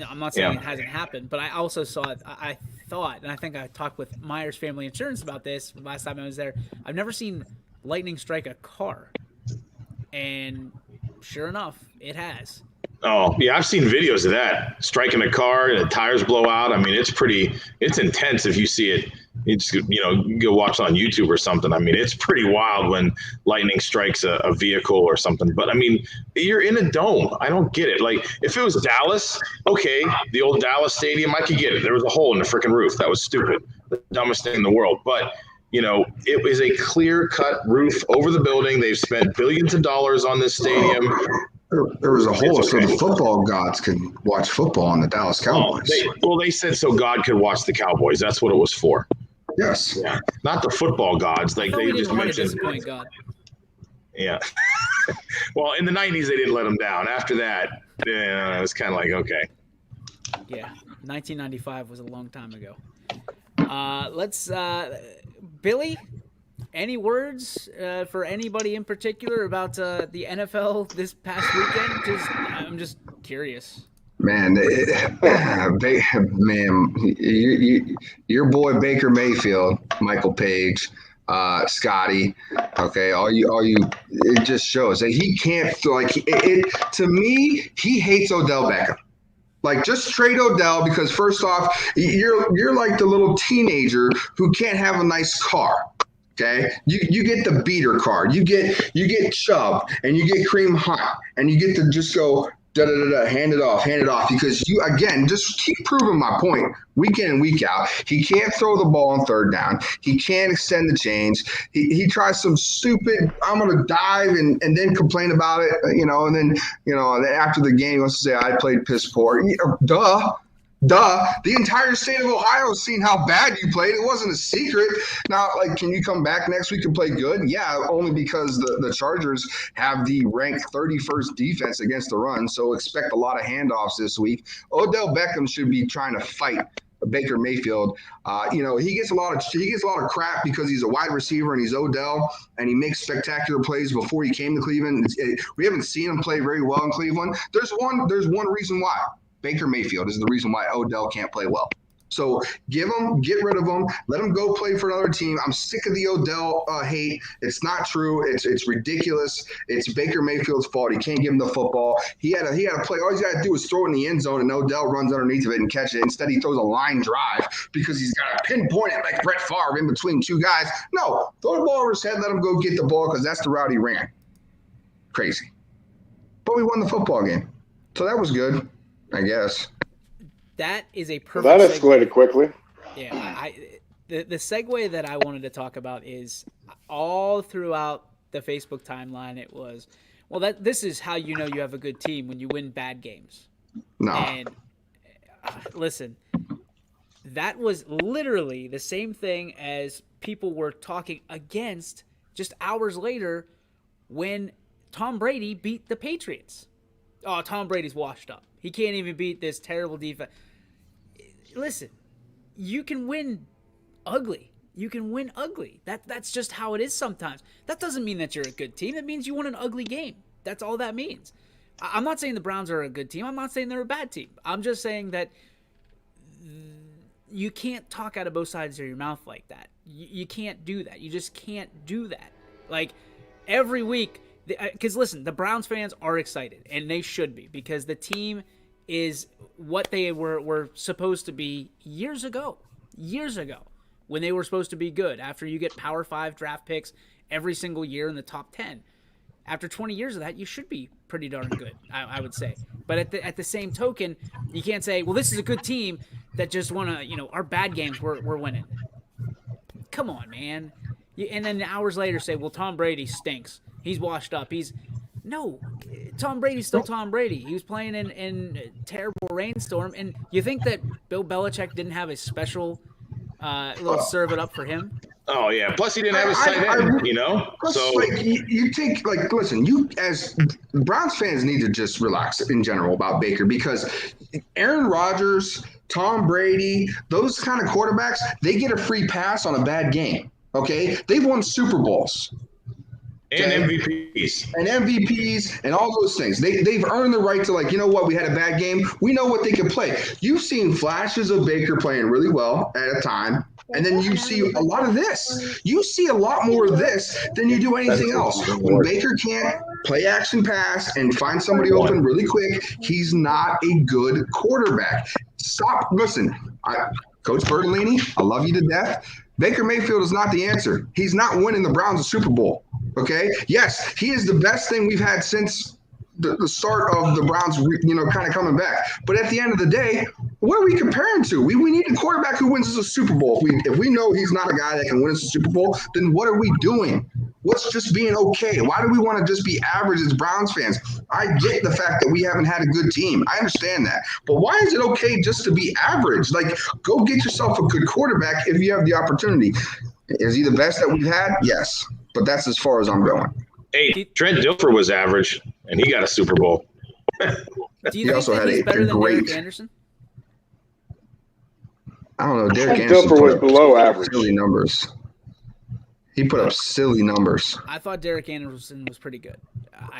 I'm not saying it hasn't happened, but I also saw it. I thought, and I think I talked with Myers Family Insurance about this last time I was there. I've never seen lightning strike a car, and sure enough, it has. Oh, yeah, I've seen videos of that. Striking a car and the tires blow out. I mean, it's intense if you see it. You just, go watch it on YouTube or something. I mean, it's pretty wild when lightning strikes a vehicle or something. But, I mean, you're in a dome. I don't get it. Like, if it was Dallas, okay, the old Dallas stadium, I could get it. There was a hole in the freaking roof. That was stupid. The dumbest thing in the world. But, it was a clear-cut roof over the building. They've spent billions of dollars on this stadium. There was a hole so the football gods could watch football on the Dallas Cowboys. They said so God could watch the Cowboys. That's what it was for. Yes. Yeah. Not the football gods. Like they just mentioned. God. Yeah. Well, in the 90s, they didn't let them down. After that, it was kind of like, okay. Yeah. 1995 was a long time ago. Billy, any words for anybody in particular about the NFL this past weekend? I'm just curious. Man, your boy Baker Mayfield, Michael Page, Scotty, okay, all you, it just shows that he can't, to me, he hates Odell Beckham. Like, just trade Odell because, first off, you're like the little teenager who can't have a nice car. Okay, you get the beater card, you get Chubb, and you get Kareem Hunt, and you get to just go hand it off because you, again, just keep proving my point week in and week out. He can't throw the ball on third down. He can't extend the chains. He tries some stupid, I'm going to dive and then complain about it, and then after the game he wants to say I played piss poor. Duh. The entire state of Ohio has seen how bad you played. It wasn't a secret. Now, can you come back next week and play good? Yeah, only because the Chargers have the ranked 31st defense against the run, so expect a lot of handoffs this week. Odell Beckham should be trying to fight Baker Mayfield. He gets a lot of crap because he's a wide receiver and he's Odell, and he makes spectacular plays before he came to Cleveland. We haven't seen him play very well in Cleveland. There's one reason why. Baker Mayfield is the reason why Odell can't play well. So get rid of him, let him go play for another team. I'm sick of the Odell hate. It's not true. It's ridiculous. It's Baker Mayfield's fault. He can't give him the football. He had a play. All he's got to do is throw it in the end zone, and Odell runs underneath of it and catch it. Instead, he throws a line drive because he's got to pinpoint it like Brett Favre in between two guys. No, throw the ball over his head, let him go get the ball because that's the route he ran. Crazy. But we won the football game, so that was good. I guess that is a perfect. That escalated quickly. Yeah, the segue that I wanted to talk about is all throughout the Facebook timeline. It was, this is how you know you have a good team when you win bad games. No, and listen, that was literally the same thing as people were talking against just hours later when Tom Brady beat the Patriots. Oh, Tom Brady's washed up. He can't even beat this terrible defense. Listen, you can win ugly. You can win ugly. That's just how it is sometimes. That doesn't mean that you're a good team. That means you won an ugly game. That's all that means. I'm not saying the Browns are a good team. I'm not saying they're a bad team. I'm just saying that you can't talk out of both sides of your mouth like that. You can't do that. You just can't do that. Like, every week, because listen, the Browns fans are excited, and they should be, because the team is what they were supposed to be years ago, when they were supposed to be good. After you get Power 5 draft picks every single year in the top 10, after 20 years of that, you should be pretty darn good, I would say. But at the same token, you can't say, well, this is a good team that just won our bad games we're winning. Come on, man. And then hours later say, well, Tom Brady stinks. He's washed up. No, Tom Brady's still Tom Brady. He was playing in a terrible rainstorm. And you think that Bill Belichick didn't have a special little serve it up for him? Oh, yeah. Plus, he didn't have his tight end, So, you take, listen, you as Browns fans need to just relax in general about Baker, because Aaron Rodgers Tom Brady, those kind of quarterbacks, they get a free pass on a bad game. Okay, they've won Super Bowls. And MVPs. And MVPs and all those things. They've earned the right to, like, you know what, we had a bad game. We know what they can play. You've seen flashes of Baker playing really well at a time. And then you see a lot of this. You see a lot more of this than you do anything else. When Baker can't play action pass and find somebody open really quick, he's not a good quarterback. Stop. Listen, Coach Bertolini, I love you to death. Baker Mayfield is not the answer. He's not winning the Browns a Super Bowl. Okay? Yes, he is the best thing we've had since the start of the Browns, kind of coming back. But at the end of the day, what are we comparing to? We need a quarterback who wins us a Super Bowl. If we know he's not a guy that can win us a Super Bowl, then what are we doing? What's just being okay? Why do we want to just be average as Browns fans? I get the fact that we haven't had a good team. I understand that. But why is it okay just to be average? Like, go get yourself a good quarterback if you have the opportunity. Is he the best that we've had? Yes. But that's as far as I'm going. Hey, Trent Dilfer was average, and he got a Super Bowl. Do you think that he's better than Derek Anderson? I don't know. Derek Anderson was below average. Silly numbers. He put up silly numbers. I thought Derek Anderson was pretty good.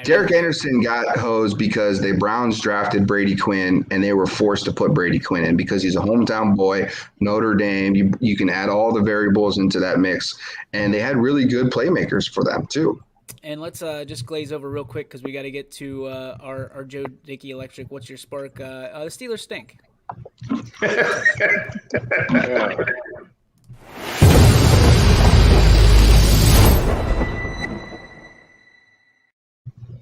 Derek Anderson got hosed because the Browns drafted Brady Quinn, and they were forced to put Brady Quinn in because he's a hometown boy, Notre Dame. You can add all the variables into that mix, and they had really good playmakers for them too. And let's just glaze over real quick because we got to get to our Joe Dickey Electric. What's your spark? The Steelers stink.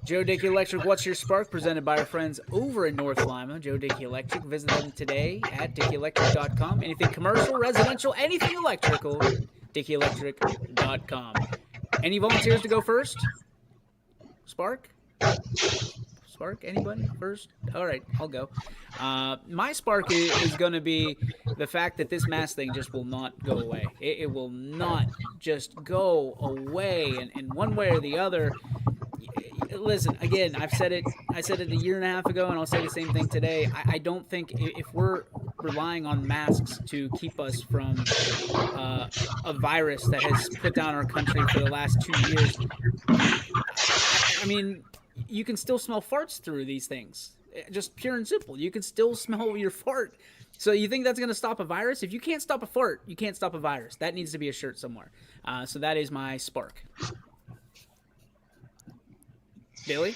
Joe Dickey Electric, what's your spark? Presented by our friends over in North Lima. Joe Dickey Electric. Visit them today at DickeyElectric.com. Anything commercial, residential, anything electrical, DickeyElectric.com. Any volunteers to go first? Spark? Spark? Anybody first? All right, I'll go. My spark is going to be the fact that this mask thing just will not go away. It will not just go away, and one way or the other. Listen, again, I said it a year and a half ago, and I'll say the same thing today. I don't think if we're relying on masks to keep us from a virus that has put down our country for the last 2 years, I mean, you can still smell farts through these things. Just pure and simple. You can still smell your fart. So you think that's going to stop a virus? If you can't stop a fart, you can't stop a virus. That needs to be a shirt somewhere. So that is my spark. Billy?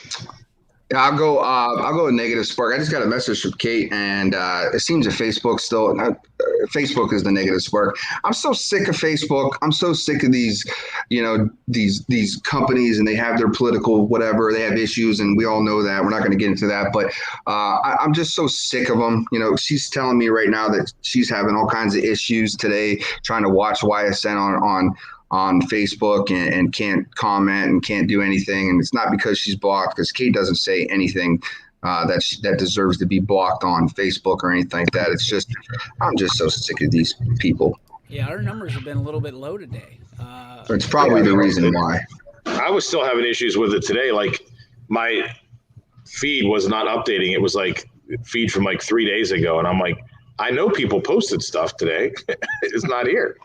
Yeah, I'll go a negative spark. I just got a message from Kate, and it seems that Facebook Facebook is the negative spark. I'm so sick of Facebook. I'm so sick of these companies, and they have their political whatever. They have issues, and we all know that. We're not going to get into that, but I'm just so sick of them. She's telling me right now that she's having all kinds of issues today trying to watch YSN on Facebook and can't comment and can't do anything. And it's not because she's blocked, because Kate doesn't say anything that deserves to be blocked on Facebook or anything like that. It's just, I'm just so sick of these people. Yeah, our numbers have been a little bit low today. It's probably the reason why. I was still having issues with it today. Like, my feed was not updating. It was like feed from like 3 days ago. And I'm like, I know people posted stuff today. It's not here.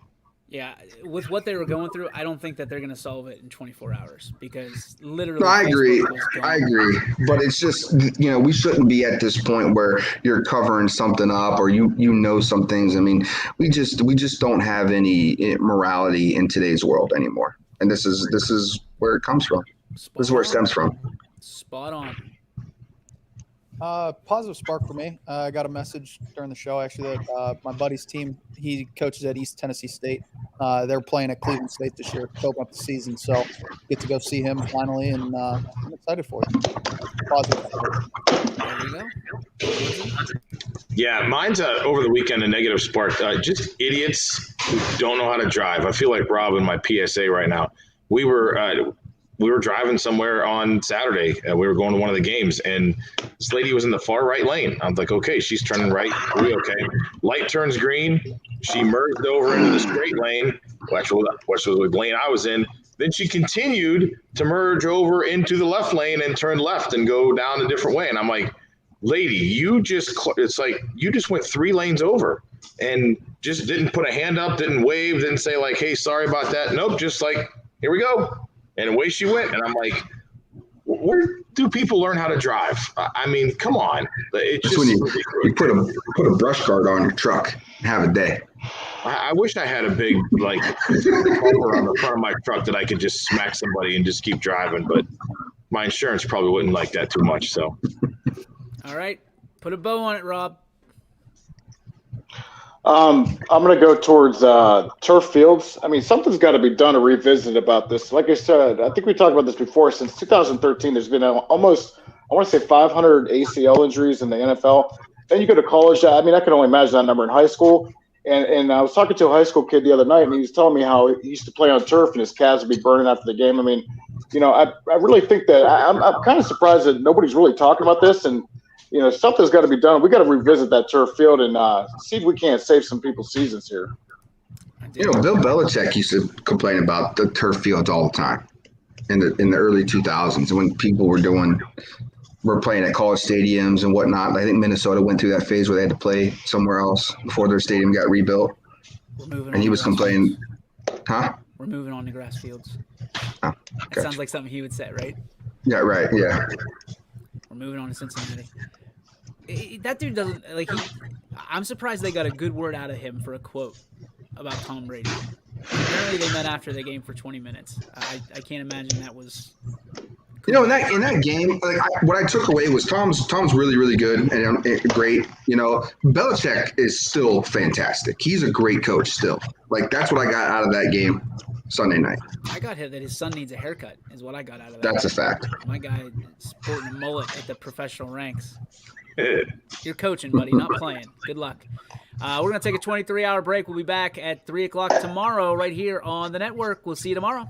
Yeah, with what they were going through, I don't think that they're going to solve it in 24 hours because literally. No, I agree. But it's just, we shouldn't be at this point where you're covering something up or you know some things. I mean, we just don't have any morality in today's world anymore. And this is where it comes from. This is where it stems from. Spot on. Positive spark for me. I got a message during the show, actually, that my buddy's team, he coaches at East Tennessee State. They're playing at Cleveland State this year to open up the season. So get to go see him finally, and I'm excited for it. Positive. There you go. Yeah, mine's over the weekend a negative spark. Just idiots who don't know how to drive. I feel like Rob in my PSA right now. We were driving somewhere on Saturday. We were going to one of the games, and this lady was in the far right lane. I'm like, okay, she's turning right. Are we okay? Light turns green. She merged over into the straight lane, which was the lane I was in. Then she continued to merge over into the left lane and turn left and go down a different way. And I'm like, lady, it's like you just went 3 lanes over and just didn't put a hand up, didn't wave, didn't say like, hey, sorry about that. Nope, just like, here we go. And away she went. And I'm like, where do people learn how to drive? I mean, come on. It's That's just when you put a brush guard on your truck and have a day. I wish I had a big like bumper on the front of my truck that I could just smack somebody and just keep driving, but my insurance probably wouldn't like that too much. So, all right, put a bow on it, Rob. I'm going to go towards turf fields. I mean, something's got to be done to revisit about this. Like I said, I think we talked about this before. Since 2013, there's been almost, I want to say 500 ACL injuries in the NFL. Then you go to college. I mean, I can only imagine that number in high school. And I was talking to a high school kid the other night, and he was telling me how he used to play on turf, and his calves would be burning after the game. I mean, I really think that I'm kind of surprised that nobody's really talking about this. And something's got to be done. We got to revisit that turf field and see if we can't save some people's seasons here. Bill Belichick used to complain about the turf fields all the time in the early 2000s when people were playing at college stadiums and whatnot. I think Minnesota went through that phase where they had to play somewhere else before their stadium got rebuilt. And he was complaining, huh? We're moving on to grass fields. Oh, that sounds like something he would say, right? Yeah, right. Yeah. We're moving on to Cincinnati. That dude doesn't I'm surprised they got a good word out of him for a quote about Tom Brady. Apparently, they met after the game for 20 minutes. I can't imagine that was. In that game, what I took away was Tom's really, really good and great. Belichick is still fantastic. He's a great coach still. That's what I got out of that game Sunday night. I got hit that his son needs a haircut is what I got out of that. That's a fact. My guy is sporting a mullet at the professional ranks. You're coaching, buddy, not playing. Good luck. We're going to take a 23-hour break. We'll be back at 3 o'clock tomorrow right here on the network. We'll see you tomorrow.